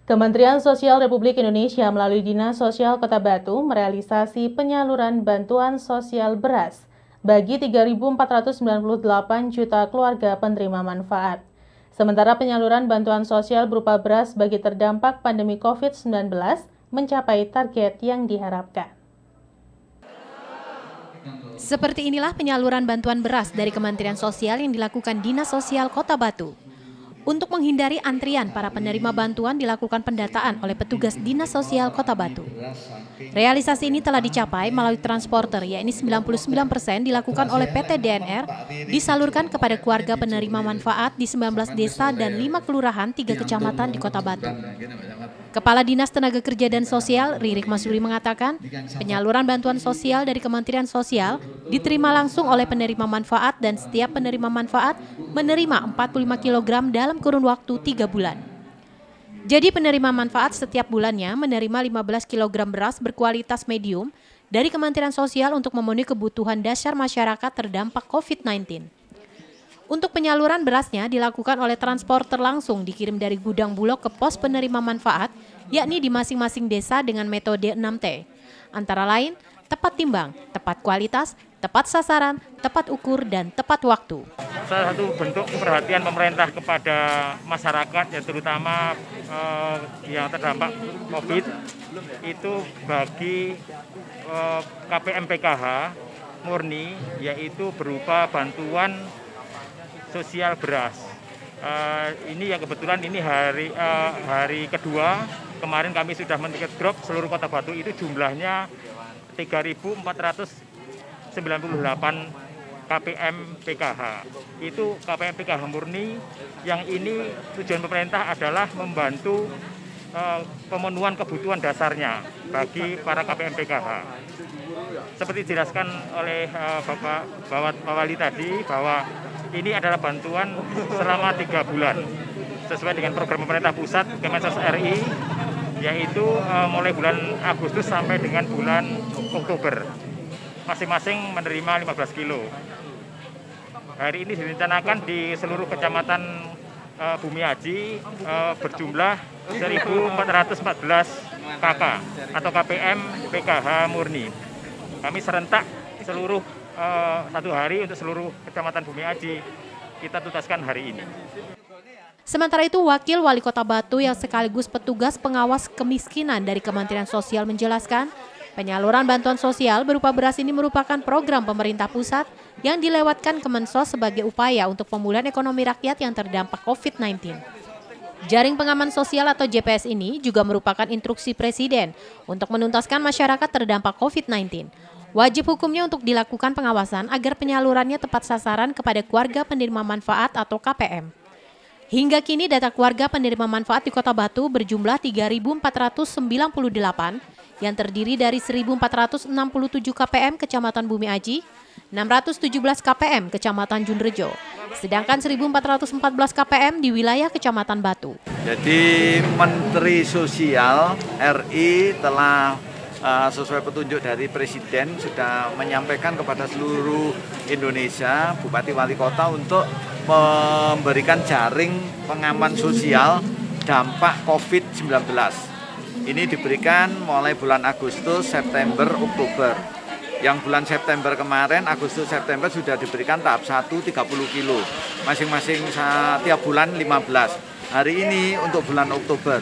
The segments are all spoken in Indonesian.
Kementerian Sosial Republik Indonesia melalui Dinas Sosial Kota Batu merealisasi penyaluran bantuan sosial beras bagi 3.498 juta keluarga penerima manfaat. Sementara penyaluran bantuan sosial berupa beras bagi terdampak pandemi COVID-19 mencapai target yang diharapkan. Seperti inilah penyaluran bantuan beras dari Kementerian Sosial yang dilakukan Dinas Sosial Kota Batu. Untuk menghindari antrian, para penerima bantuan dilakukan pendataan oleh petugas Dinas Sosial Kota Batu. Realisasi ini telah dicapai melalui transporter, yakni 99% dilakukan oleh PT DNR, disalurkan kepada keluarga penerima manfaat di 19 desa dan 5 kelurahan 3 kecamatan di Kota Batu. Kepala Dinas Tenaga Kerja dan Sosial, Ririk Masuri mengatakan, penyaluran bantuan sosial dari Kementerian Sosial diterima langsung oleh penerima manfaat dan setiap penerima manfaat menerima 45 kg dalam kurun waktu 3 bulan. Jadi penerima manfaat setiap bulannya menerima 15 kg beras berkualitas medium dari Kementerian Sosial untuk memenuhi kebutuhan dasar masyarakat terdampak COVID-19. Untuk penyaluran berasnya dilakukan oleh transporter langsung dikirim dari gudang Bulog ke pos penerima manfaat, yakni di masing-masing desa dengan metode 6T. Antara lain, tepat timbang, tepat kualitas, tepat sasaran, tepat ukur, dan tepat waktu. Salah satu bentuk perhatian pemerintah kepada masyarakat, ya terutama yang terdampak COVID, itu bagi KPM PKH murni, yaitu berupa bantuan sosial beras. Ini ya kebetulan ini hari kedua, kemarin kami sudah men-drop seluruh Kota Batu itu jumlahnya 3.498 KPM PKH. Itu KPM PKH murni, yang ini tujuan pemerintah adalah membantu pemenuhan kebutuhan dasarnya bagi para KPM PKH. Seperti dijelaskan oleh Bapak Wali tadi, bahwa ini adalah bantuan selama 3 bulan sesuai dengan program pemerintah pusat Kemensos RI, yaitu mulai bulan Agustus sampai dengan bulan Oktober. Masing-masing menerima 15 kilo. Hari ini direncanakan di seluruh kecamatan Bumi Aji berjumlah 1.414 KK atau KPM PKH murni. Kami serentak seluruh satu hari untuk seluruh kecamatan Bumi Aji kita tuntaskan hari ini. Sementara itu, Wakil Wali Kota Batu yang sekaligus petugas pengawas kemiskinan dari Kementerian Sosial menjelaskan, penyaluran bantuan sosial berupa beras ini merupakan program pemerintah pusat yang dilewatkan Kemensos sebagai upaya untuk pemulihan ekonomi rakyat yang terdampak COVID-19. Jaring Pengaman Sosial atau JPS ini juga merupakan instruksi Presiden untuk menuntaskan masyarakat terdampak COVID-19. Wajib hukumnya untuk dilakukan pengawasan agar penyalurannya tepat sasaran kepada keluarga penerima manfaat atau KPM. Hingga kini data keluarga penerima manfaat di Kota Batu berjumlah 3.498 yang terdiri dari 1.467 KPM Kecamatan Bumi Aji, 617 KPM Kecamatan Junrejo, sedangkan 1.414 KPM di wilayah Kecamatan Batu. Jadi Menteri Sosial RI telah sesuai petunjuk dari Presiden sudah menyampaikan kepada seluruh Indonesia, Bupati Wali Kota untuk memberikan jaring pengaman sosial dampak COVID-19. Ini diberikan mulai bulan Agustus, September, Oktober. Yang bulan September kemarin, Agustus, September sudah diberikan tahap 1 30 kilo. Masing-masing tiap bulan 15. Hari ini untuk bulan Oktober,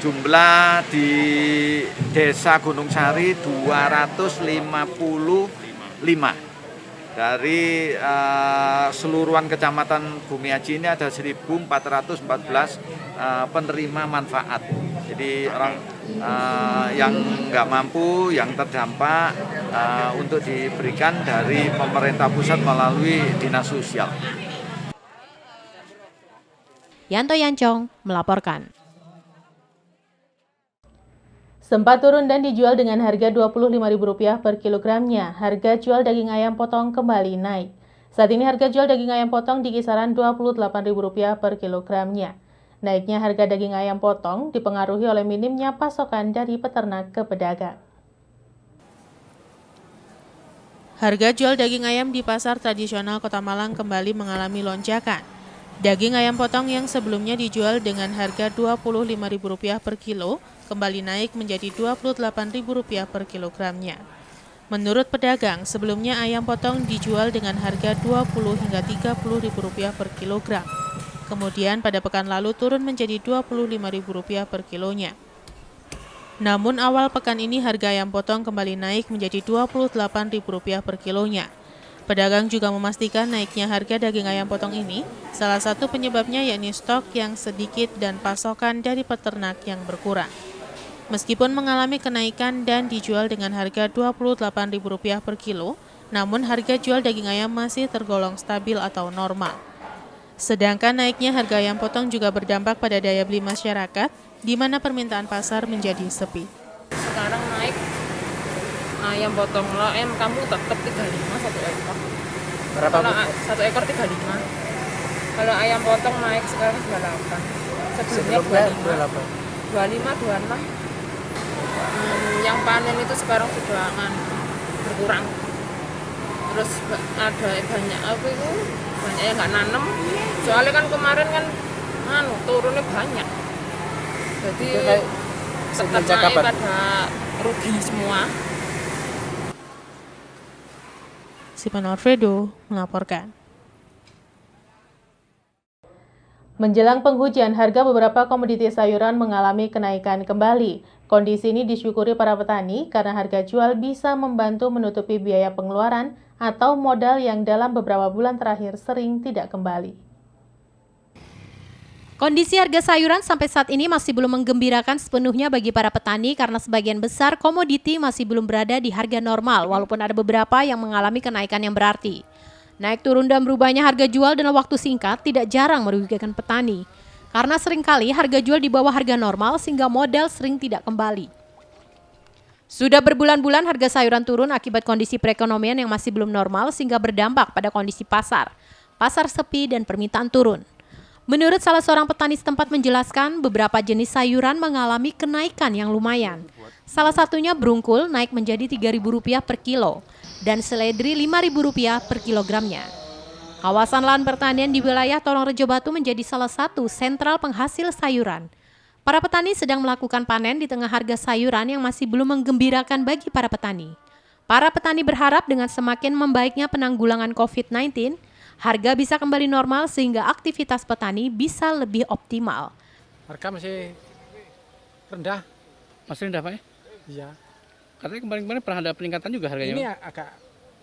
jumlah di Desa Gunung Sari 255. Dari seluruhan kecamatan Bumi Aji ini ada 1.414 penerima manfaat. Jadi orang yang nggak mampu, yang terdampak untuk diberikan dari pemerintah pusat melalui Dinas Sosial. Yanto Yancong melaporkan. Sempat turun dan dijual dengan harga Rp25.000 per kilogramnya, harga jual daging ayam potong kembali naik. Saat ini harga jual daging ayam potong di kisaran Rp28.000 per kilogramnya. Naiknya harga daging ayam potong dipengaruhi oleh minimnya pasokan dari peternak ke pedagang. Harga jual daging ayam di pasar tradisional Kota Malang kembali mengalami lonjakan. Daging ayam potong yang sebelumnya dijual dengan harga Rp25.000 per kilo, kembali naik menjadi Rp28.000 per kilogramnya. Menurut pedagang, sebelumnya ayam potong dijual dengan harga Rp20 hingga Rp30.000 per kilogram. Kemudian pada pekan lalu turun menjadi Rp25.000 per kilonya. Namun awal pekan ini harga ayam potong kembali naik menjadi Rp28.000 per kilonya. Pedagang juga memastikan naiknya harga daging ayam potong ini, salah satu penyebabnya yakni stok yang sedikit dan pasokan dari peternak yang berkurang. Meskipun mengalami kenaikan dan dijual dengan harga Rp28.000 per kilo, namun harga jual daging ayam masih tergolong stabil atau normal. Sedangkan naiknya harga ayam potong juga berdampak pada daya beli masyarakat, di mana permintaan pasar menjadi sepi. Sekarang naik ayam potong lo, kamu tetap 35 satu ekor. Berapa? Kalau satu ekor 35. Kalau ayam potong naik sekarang 28. Sebelumnya 25, 26. Yang panen itu sekarang sudah berkurang. Terus ada banyak banyak yang nggak nanem. Soalnya kan kemarin kan turunnya banyak. Jadi tetap naik pada rugi semua. Sipan Alfredo melaporkan. Menjelang penghujan, harga beberapa komoditi sayuran mengalami kenaikan kembali. Kondisi ini disyukuri para petani karena harga jual bisa membantu menutupi biaya pengeluaran atau modal yang dalam beberapa bulan terakhir sering tidak kembali. Kondisi harga sayuran sampai saat ini masih belum menggembirakan sepenuhnya bagi para petani karena sebagian besar komoditi masih belum berada di harga normal walaupun ada beberapa yang mengalami kenaikan yang berarti. Naik turun dan berubahnya harga jual dalam waktu singkat tidak jarang merugikan petani karena seringkali harga jual di bawah harga normal sehingga modal sering tidak kembali. Sudah berbulan-bulan harga sayuran turun akibat kondisi perekonomian yang masih belum normal sehingga berdampak pada kondisi pasar sepi dan permintaan turun. Menurut salah seorang petani setempat menjelaskan, beberapa jenis sayuran mengalami kenaikan yang lumayan. Salah satunya brungkul naik menjadi Rp3.000 per kilo dan seledri Rp5.000 per kilogramnya. Kawasan lahan pertanian di wilayah Torong Rejo Batu menjadi salah satu sentral penghasil sayuran. Para petani sedang melakukan panen di tengah harga sayuran yang masih belum menggembirakan bagi para petani. Para petani berharap dengan semakin membaiknya penanggulangan COVID-19, harga bisa kembali normal sehingga aktivitas petani bisa lebih optimal. Harga masih rendah. Masih rendah Pak ya? Iya. Katanya kemarin-kemarin pernah ada peningkatan juga harganya. Ini agak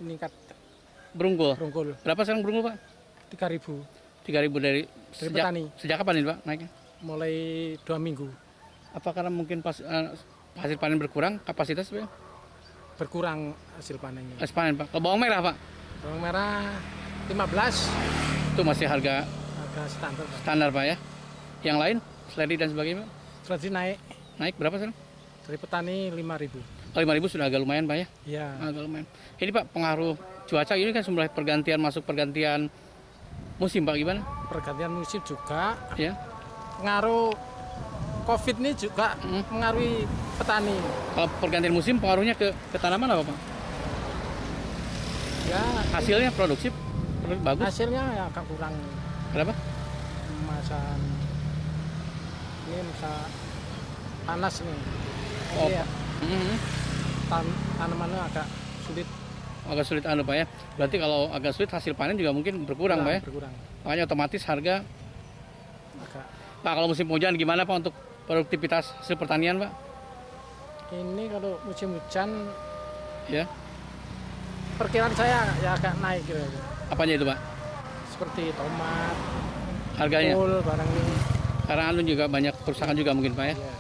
meningkat. Brungkul. Berapa sekarang brungkul Pak? 3.000. 3.000 dari petani. Sejak kapan ini Pak naiknya? Mulai 2 minggu. Apa karena mungkin hasil panen berkurang, kapasitas Pak? Berkurang hasil panennya. Hasil panen Pak. Kalau bawang merah Pak? Bawang merah 15. Itu masih harga standar Pak ya. Yang lain, seledri dan sebagainya Pak? Seledri naik. Naik berapa sekarang? Dari petani 5.000. Oh, 5.000 sudah agak lumayan Pak ya? Iya. Agak lumayan. Ini Pak pengaruh cuaca ini kan mulai pergantian musim Pak, gimana? Pergantian musim juga. Ya. Pengaruh COVID ini juga mengaruhi petani. Kalau pergantian musim pengaruhnya ke tanaman apa Pak? Ya. Hasilnya produksi bagus. Hasilnya ya agak kurang. Kenapa? Masa panas nih. Oh. Jadi ya, tanamannya agak sulit. Agak sulit Pak ya. Berarti kalau agak sulit hasil panen juga mungkin berkurang Pak ya. Berkurang. Makanya otomatis harga. Agak. Pak kalau musim hujan gimana Pak untuk produktivitas hasil pertanian Pak? Ini kalau musim hujan Ya. perkiraan saya ya agak naik gitu. Apanya itu Pak? Seperti tomat, Harganya? kol, barang ini. Karena juga banyak kerusakan juga mungkin Pak ya. Ya.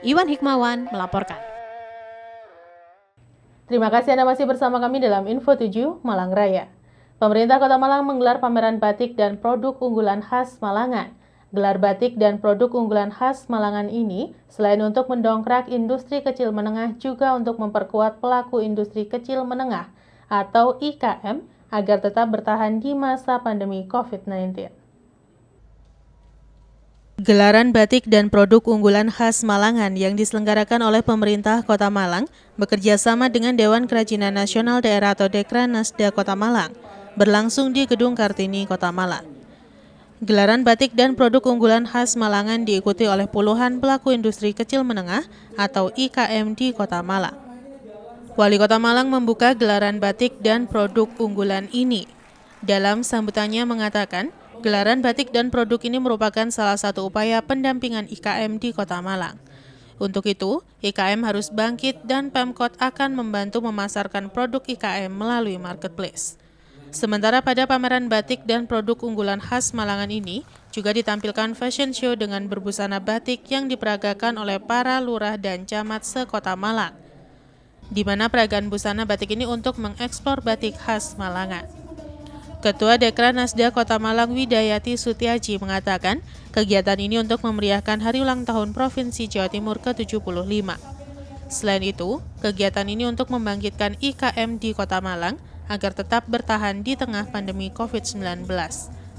Iwan Hikmawan melaporkan. Terima kasih Anda masih bersama kami dalam Info 7 Malang Raya. Pemerintah Kota Malang menggelar pameran batik dan produk unggulan khas Malangan. Gelar batik dan produk unggulan khas Malangan ini selain untuk mendongkrak industri kecil menengah juga untuk memperkuat pelaku industri kecil menengah atau IKM agar tetap bertahan di masa pandemi COVID-19. Gelaran batik dan produk unggulan khas Malangan yang diselenggarakan oleh pemerintah Kota Malang bekerja sama dengan Dewan Kerajinan Nasional Daerah atau Dekranasda Kota Malang berlangsung di Gedung Kartini, Kota Malang. Gelaran batik dan produk unggulan khas Malangan diikuti oleh puluhan pelaku industri kecil menengah atau IKM di Kota Malang. Wali Kota Malang membuka gelaran batik dan produk unggulan ini. Dalam sambutannya mengatakan, gelaran batik dan produk ini merupakan salah satu upaya pendampingan IKM di Kota Malang. Untuk itu, IKM harus bangkit dan Pemkot akan membantu memasarkan produk IKM melalui marketplace. Sementara pada pameran batik dan produk unggulan khas Malangan ini, juga ditampilkan fashion show dengan berbusana batik yang diperagakan oleh para lurah dan camat se-Kota Malang, di mana peragaan busana batik ini untuk mengeksplor batik khas Malangan. Ketua Dekran Nasda Kota Malang Widayati Sutiaji mengatakan, kegiatan ini untuk memeriahkan Hari Ulang Tahun Provinsi Jawa Timur ke-75. Selain itu, kegiatan ini untuk membangkitkan IKM di Kota Malang agar tetap bertahan di tengah pandemi COVID-19,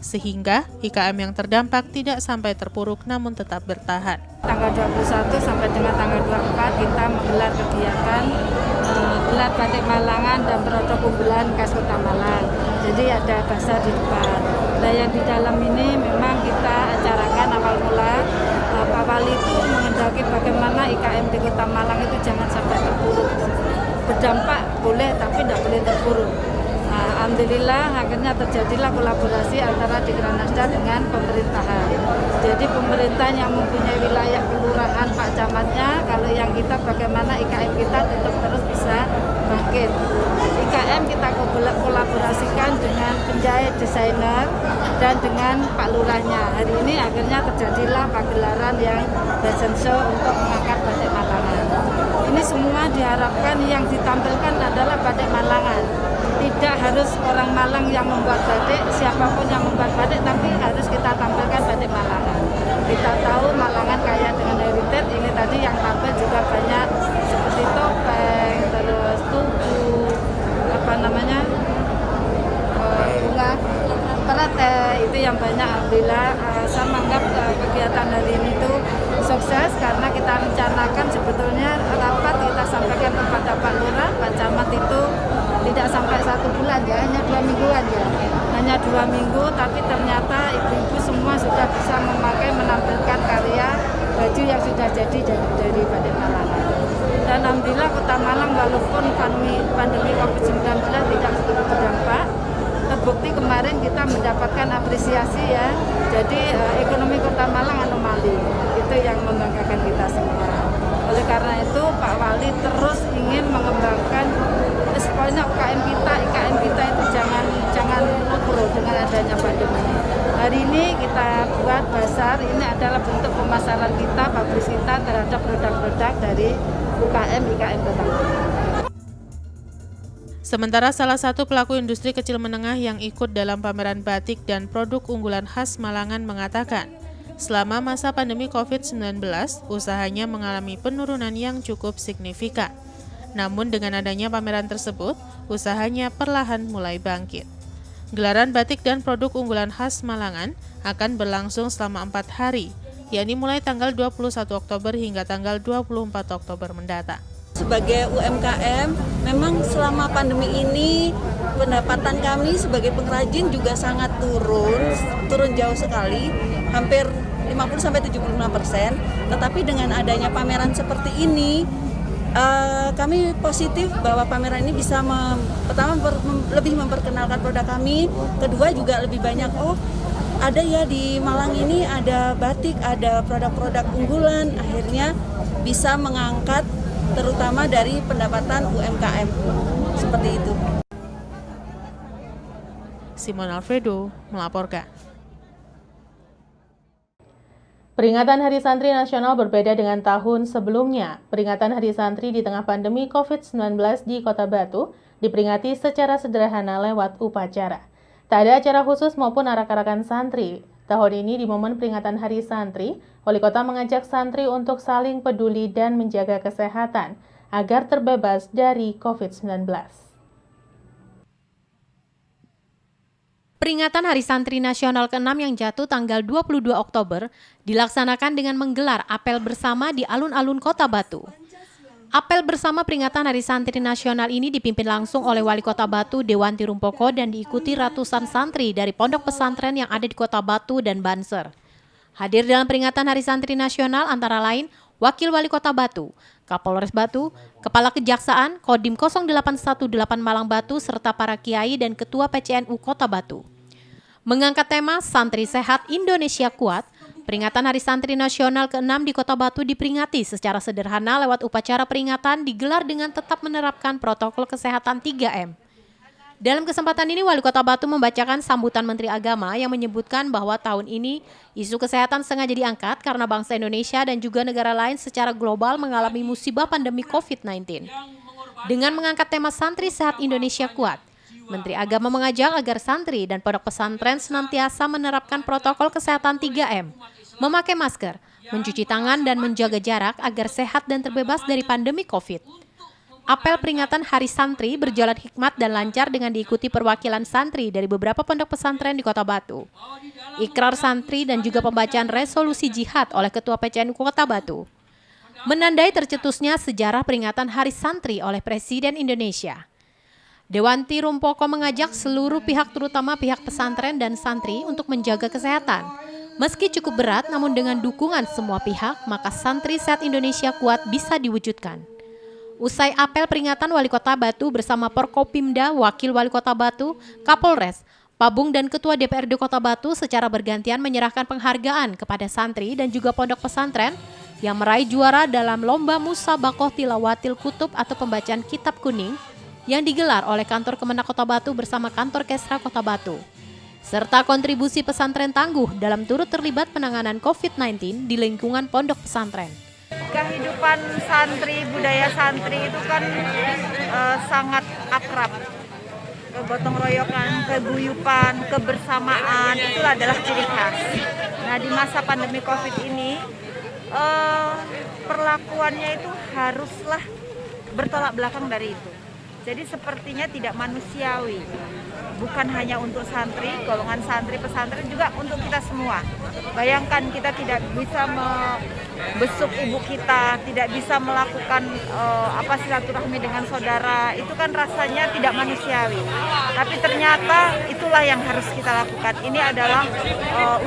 sehingga IKM yang terdampak tidak sampai terpuruk namun tetap bertahan. Tanggal 21 sampai dengan tanggal 24 kita menggelar kegiatan gelar batik Malangan dan produk unggulan khas Kota Malang. Jadi ada bazar di depan. Nah yang di dalam ini memang kita acarakan awal mula Pak Wali itu menghendaki bagaimana IKM di Kota Malang itu jangan sampai terpuruk. Berdampak boleh tapi tidak boleh terpuruk. Nah, alhamdulillah akhirnya terjadilah kolaborasi antara Dekran Nasda dengan pemerintahan. Jadi pemerintah yang mempunyai wilayah kelurahan Pak Camatnya, kalau yang kita bagaimana IKM kita tetap terus bisa bangkit. IKM kita kolaborasikan dengan penjahit desainer dan dengan Pak Lurahnya. Hari ini akhirnya terjadilah pagelaran yang fashion show untuk mengangkat batik Malangan. Ini semua diharapkan yang ditampilkan adalah batik Malangan. Tidak harus orang Malang yang membuat batik, siapapun yang membuat batik, tapi harus kita tampilkan batik Malangan. Kita tahu Malangan kaya dengan heritage, ini tadi yang tampil juga banyak seperti topeng, terus tugu, bunga, terate, itu yang banyak. Alhamdulillah, saya menganggap kegiatan hari ini itu sukses karena kita rencanakan sebetulnya rapat kita sampaikan kepada Pak Lurah, Pak Camat itu tidak sampai 1 bulan ya, hanya 2 mingguan ya, hanya 2 minggu, tapi ternyata ibu-ibu semua sudah bisa memakai menampilkan karya baju yang sudah jadi dari batik Malangan. Dan alhamdulillah Kota Malang walaupun pandemi COVID-19 tidak begitu berdampak, terbukti kemarin kita mendapatkan apresiasi ya. Jadi ekonomi Kota Malang anomali, itu yang membanggakan kita semua. Oleh karena itu Pak Wali terus ingin mengembangkan supaya IKM kita itu jangan lupur dengan adanya pandemi. Hari ini kita buat bazar, ini adalah bentuk pemasaran kita, publis kita terhadap produk-produk dari IKM Kota Malang. Sementara salah satu pelaku industri kecil menengah yang ikut dalam pameran batik dan produk unggulan khas Malangan mengatakan, selama masa pandemi COVID-19, usahanya mengalami penurunan yang cukup signifikan. Namun dengan adanya pameran tersebut, usahanya perlahan mulai bangkit. Gelaran batik dan produk unggulan khas Malangan akan berlangsung selama 4 hari, yakni mulai tanggal 21 Oktober hingga tanggal 24 Oktober mendatang. Sebagai UMKM, memang selama pandemi ini pendapatan kami sebagai pengrajin juga sangat turun jauh sekali, hampir 50-75%. Tetapi dengan adanya pameran seperti ini, kami positif bahwa pameran ini bisa pertama lebih memperkenalkan produk kami, kedua juga lebih banyak ada ya di Malang ini ada batik, ada produk-produk unggulan, akhirnya bisa mengangkat terutama dari pendapatan UMKM seperti itu. Simon Alfredo melaporkan. Peringatan Hari Santri Nasional berbeda dengan tahun sebelumnya. Peringatan Hari Santri di tengah pandemi COVID-19 di Kota Batu diperingati secara sederhana lewat upacara. Tak ada acara khusus maupun arak-arakan santri. Tahun ini di momen peringatan Hari Santri, Wali Kota mengajak santri untuk saling peduli dan menjaga kesehatan agar terbebas dari COVID-19. Peringatan Hari Santri Nasional ke-6 yang jatuh tanggal 22 Oktober dilaksanakan dengan menggelar apel bersama di alun-alun Kota Batu. Apel bersama peringatan Hari Santri Nasional ini dipimpin langsung oleh Wali Kota Batu Dewanti Rumpoko dan diikuti ratusan santri dari pondok pesantren yang ada di Kota Batu dan Banser. Hadir dalam peringatan Hari Santri Nasional antara lain Wakil Wali Kota Batu, Kapolres Batu, Kepala Kejaksaan, Kodim 0818 Malang Batu, serta para kiai dan Ketua PCNU Kota Batu. Mengangkat tema Santri Sehat Indonesia Kuat, peringatan Hari Santri Nasional ke-6 di Kota Batu diperingati secara sederhana lewat upacara peringatan digelar dengan tetap menerapkan protokol kesehatan 3M. Dalam kesempatan ini, Wali Kota Batu membacakan sambutan Menteri Agama yang menyebutkan bahwa tahun ini isu kesehatan sengaja diangkat karena bangsa Indonesia dan juga negara lain secara global mengalami musibah pandemi COVID-19. Dengan mengangkat tema Santri Sehat Indonesia Kuat, Menteri Agama mengajak agar santri dan pondok pesantren senantiasa menerapkan protokol kesehatan 3M, memakai masker, mencuci tangan, dan menjaga jarak agar sehat dan terbebas dari pandemi COVID. Apel peringatan Hari Santri berjalan hikmat dan lancar dengan diikuti perwakilan santri dari beberapa pondok pesantren di Kota Batu. Ikrar santri dan juga pembacaan resolusi jihad oleh Ketua PCNU Kota Batu. Menandai tercetusnya sejarah peringatan Hari Santri oleh Presiden Indonesia. Dewanti Rumpoko mengajak seluruh pihak terutama pihak pesantren dan santri untuk menjaga kesehatan. Meski cukup berat namun dengan dukungan semua pihak maka Santri Sehat Indonesia Kuat bisa diwujudkan. Usai apel peringatan Wali Kota Batu bersama Porkopimda, Wakil Wali Kota Batu, Kapolres, Pabung dan Ketua DPRD Kota Batu secara bergantian menyerahkan penghargaan kepada santri dan juga pondok pesantren yang meraih juara dalam Lomba Musabaqoh Tilawatil Kutub atau pembacaan kitab kuning yang digelar oleh Kantor Kemenak Kota Batu bersama Kantor Kesra Kota Batu. Serta kontribusi pesantren tangguh dalam turut terlibat penanganan COVID-19 di lingkungan pondok pesantren. Kehidupan santri, budaya santri itu kan sangat akrab. Kegotong royokan, keguyupan, kebersamaan itu adalah ciri khas. Nah, di masa pandemi COVID ini perlakuannya itu haruslah bertolak belakang dari itu. Jadi sepertinya tidak manusiawi. Bukan hanya untuk santri, golongan santri pesantren, juga untuk kita semua. Bayangkan kita tidak bisa membesuk ibu kita, tidak bisa melakukan silaturahmi dengan saudara, itu kan rasanya tidak manusiawi. Tapi ternyata itulah yang harus kita lakukan. Ini adalah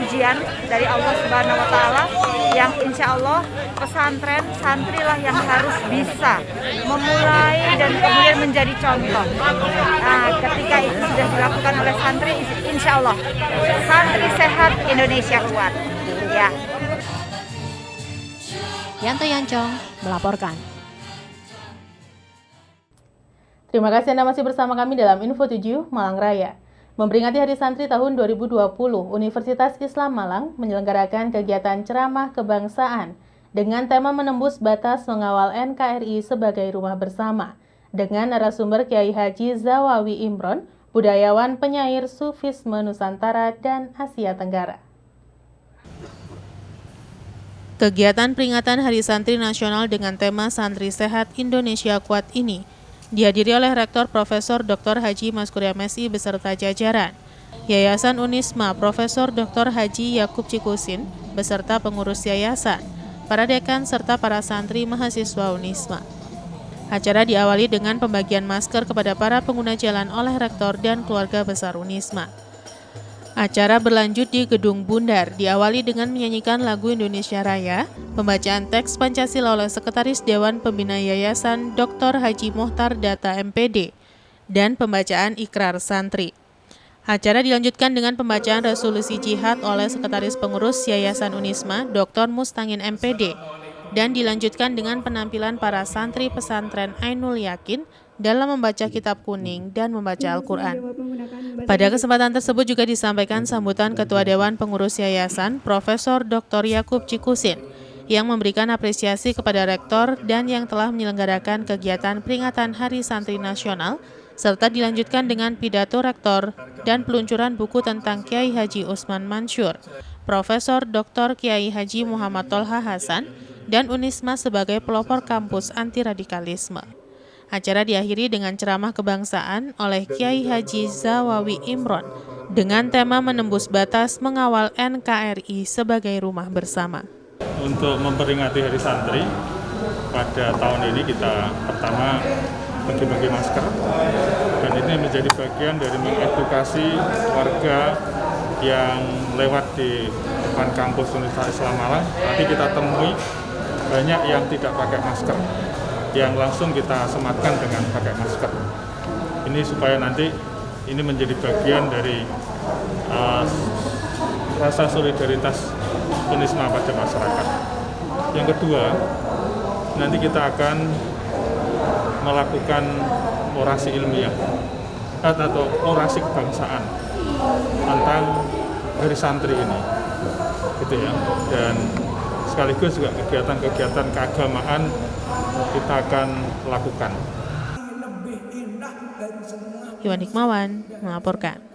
ujian dari Allah Subhanahu Wa Taala yang insya Allah pesantren, santrilah yang harus bisa memulai dan kemudian menjadi contoh. Nah, ketika itu sudah dilakukan oleh santri, insya Allah santri sehat Indonesia kuat. Ya. Yanto Yancong melaporkan. Terima kasih Anda masih bersama kami dalam Info 7 Malang Raya. Memperingati Hari Santri tahun 2020, Universitas Islam Malang menyelenggarakan kegiatan ceramah kebangsaan dengan tema menembus batas mengawal NKRI sebagai rumah bersama dengan narasumber Kiai Haji Zawawi Imron, budayawan penyair Sufisme Nusantara dan Asia Tenggara. Kegiatan peringatan Hari Santri Nasional dengan tema Santri Sehat Indonesia Kuat ini dihadiri oleh Rektor Profesor Dr. Haji Maskuria MSI beserta jajaran, Yayasan Unisma Profesor Dr. Haji Yakub Cikusin beserta pengurus yayasan, para dekan serta para santri mahasiswa Unisma. Acara diawali dengan pembagian masker kepada para pengguna jalan oleh Rektor dan keluarga besar Unisma. Acara berlanjut di Gedung Bundar, diawali dengan menyanyikan lagu Indonesia Raya, pembacaan teks Pancasila oleh Sekretaris Dewan Pembina Yayasan Dr. Haji Mohtar Data MPD, dan pembacaan ikrar santri. Acara dilanjutkan dengan pembacaan resolusi jihad oleh Sekretaris Pengurus Yayasan Unisma Dr. Mustangin MPD, dan dilanjutkan dengan penampilan para santri pesantren Ainul Yakin dalam membaca kitab kuning dan membaca Al-Quran. Pada kesempatan tersebut juga disampaikan sambutan Ketua Dewan Pengurus Yayasan Profesor Dr. Yakub Cikusin yang memberikan apresiasi kepada Rektor dan yang telah menyelenggarakan kegiatan peringatan Hari Santri Nasional, serta dilanjutkan dengan pidato Rektor dan peluncuran buku tentang Kiai Haji Usman Mansur, Profesor Dr. Kiai Haji Muhammad Tolha Hasan, dan Unisma sebagai pelopor kampus anti radikalisme. Acara diakhiri dengan ceramah kebangsaan oleh Kiai Haji Zawawi Imron dengan tema menembus batas mengawal NKRI sebagai rumah bersama. Untuk memperingati Hari Santri, pada tahun ini kita pertama bagi-bagi masker, dan ini menjadi bagian dari mengedukasi warga yang lewat di depan kampus Universitas Islam Malang. Nanti kita temui banyak yang tidak pakai masker, yang langsung kita sematkan dengan pakai masker. Ini supaya nanti ini menjadi bagian dari rasa solidaritas Unisma pada masyarakat. Yang kedua, nanti kita akan melakukan orasi ilmiah atau orasi kebangsaan tentang dari santri ini, gitu ya. Dan sekaligus juga kegiatan-kegiatan keagamaan kita akan lakukan. Iwan Hikmawan melaporkan.